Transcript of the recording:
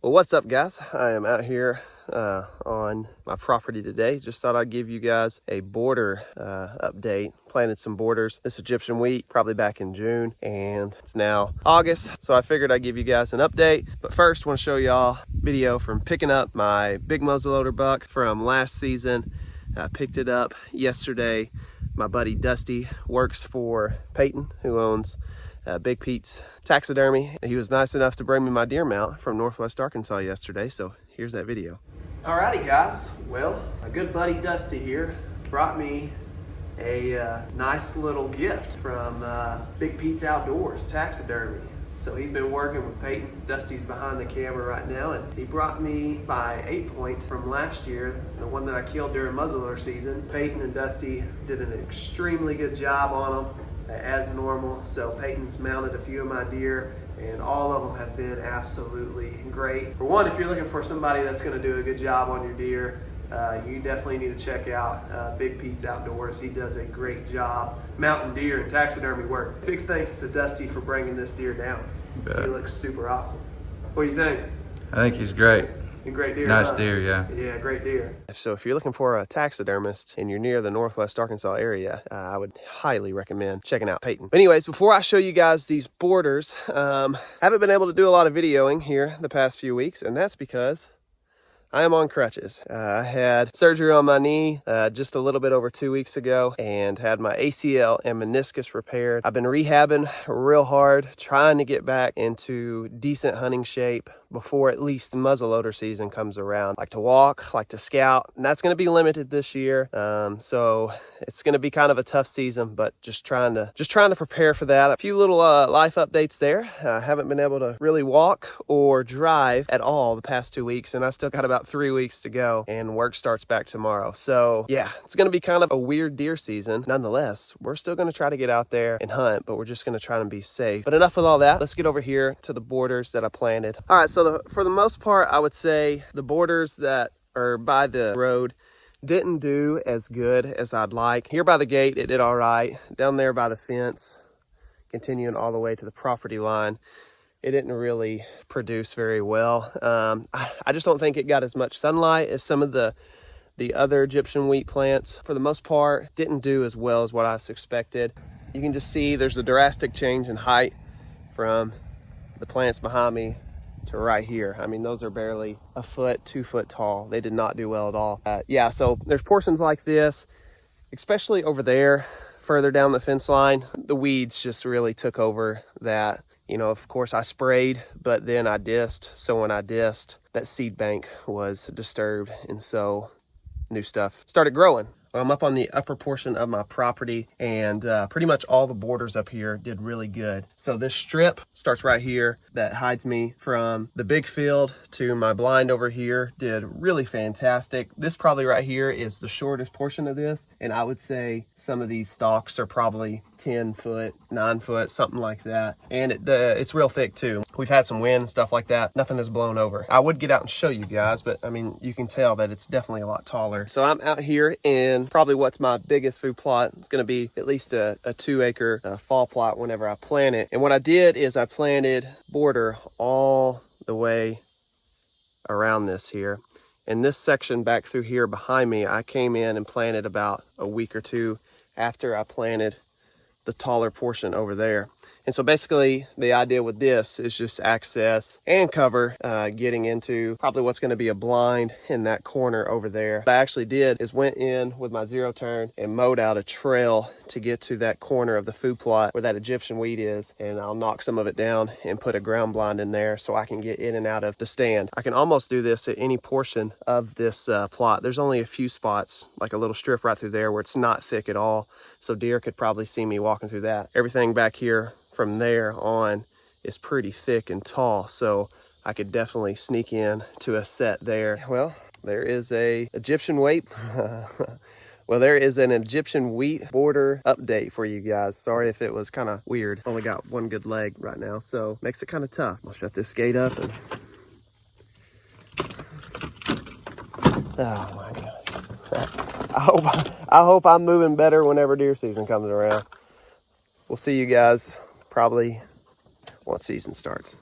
Well, what's up, guys? I am out here on my property today. Just thought I'd give you guys a border update. Planted some borders this Egyptian wheat probably back in June, and it's now August, so I figured I'd give you guys an update. But first, I want to show y'all video from picking up my big muzzleloader buck from last season. I picked it up yesterday. My buddy Dusty works for Peyton, who owns Big Pete's Taxidermy. He was nice enough to bring me my deer mount from Northwest Arkansas yesterday, so here's that video. Alrighty, guys. Well, my good buddy Dusty here brought me a nice little gift from Big Pete's Outdoors Taxidermy. So he's been working with Peyton. Dusty's behind the camera right now, and he brought me my 8-point from last year, the one that I killed during muzzleloader season. Peyton and Dusty did an extremely good job on them, as normal. So Peyton's mounted a few of my deer, and all of them have been absolutely great. For one, if you're looking for somebody that's going to do a good job on your deer, you definitely need to check out Big Pete's Outdoors. He does a great job mounting deer and taxidermy work. Big thanks to Dusty for bringing this deer down. He looks super awesome. What do you think? I think he's great. A great deer. Nice deer, yeah. Yeah, great deer. So if you're looking for a taxidermist and you're near the Northwest Arkansas area, I would highly recommend checking out Peyton. But anyways, before I show you guys these borders, I haven't been able to do a lot of videoing here the past few weeks, and that's because I am on crutches. I had surgery on my knee just a little bit over 2 weeks ago and had my ACL and meniscus repaired. I've been rehabbing real hard, trying to get back into decent hunting shape before at least muzzleloader season comes around. Like to walk, like to scout, and that's going to be limited this year. So it's going to be kind of a tough season, but just trying to prepare for that. A few little life updates there. I haven't been able to really walk or drive at all the past 2 weeks, and I still got about 3 weeks to go, and work starts back tomorrow. So yeah, it's going to be kind of a weird deer season. Nonetheless, we're still going to try to get out there and hunt, but we're just going to try to be safe. But enough with all that. Let's get over here to the borders that I planted. All right, so for the most part, I would say the borders that are by the road didn't do as good as I'd like. Here by the gate, it did all right. Down there by the fence, continuing all the way to the property line, it didn't really produce very well. I just don't think it got as much sunlight as some of the other Egyptian wheat plants. For the most part, didn't do as well as what I expected. You can just see there's a drastic change in height from the plants behind me to right here. I mean, those are barely a foot, 2 foot tall. They did not do well at all. Yeah, so there's portions like this, especially over there, further down the fence line. The weeds just really took over that. You know, of course I sprayed, but then I dissed. So when I dissed, that seed bank was disturbed, and so new stuff started growing. I'm up on the upper portion of my property, and pretty much all the borders up here did really good. So this strip starts right here that hides me from the big field to my blind over here did really fantastic. This probably right here is the shortest portion of this, and I would say some of these stalks are probably 10 foot, 9 foot, something like that. And it's real thick too. We've had some wind and stuff like that. Nothing has blown over. I would get out and show you guys, but I mean, you can tell that it's definitely a lot taller. So I'm out here in probably what's my biggest food plot. It's going to be at least a 2 acre fall plot whenever I plant it. And what I did is I planted border all the way around this here. And this section back through here behind me, I came in and planted about a week or two after I planted the taller portion over there. And so basically the idea with this is just access and cover getting into probably what's going to be a blind in that corner over there. What I actually did is went in with my 0-turn and mowed out a trail to get to that corner of the food plot where that Egyptian wheat is, and I'll knock some of it down and put a ground blind in there so I can get in and out of the stand. I can almost do this at any portion of this plot. There's only a few spots, like a little strip right through there where it's not thick at all, so deer could probably see me walking through that. Everything back here from there on is pretty thick and tall, so I could definitely sneak in to a set there. Well, there is a Egyptian wheat. Well, there is an Egyptian wheat border update for you guys. Sorry if it was kind of weird. Only got one good leg right now, so makes it kind of tough. I'll shut this gate up and oh my gosh. I hope I'm moving better whenever deer season comes around. We'll see you guys probably once season starts.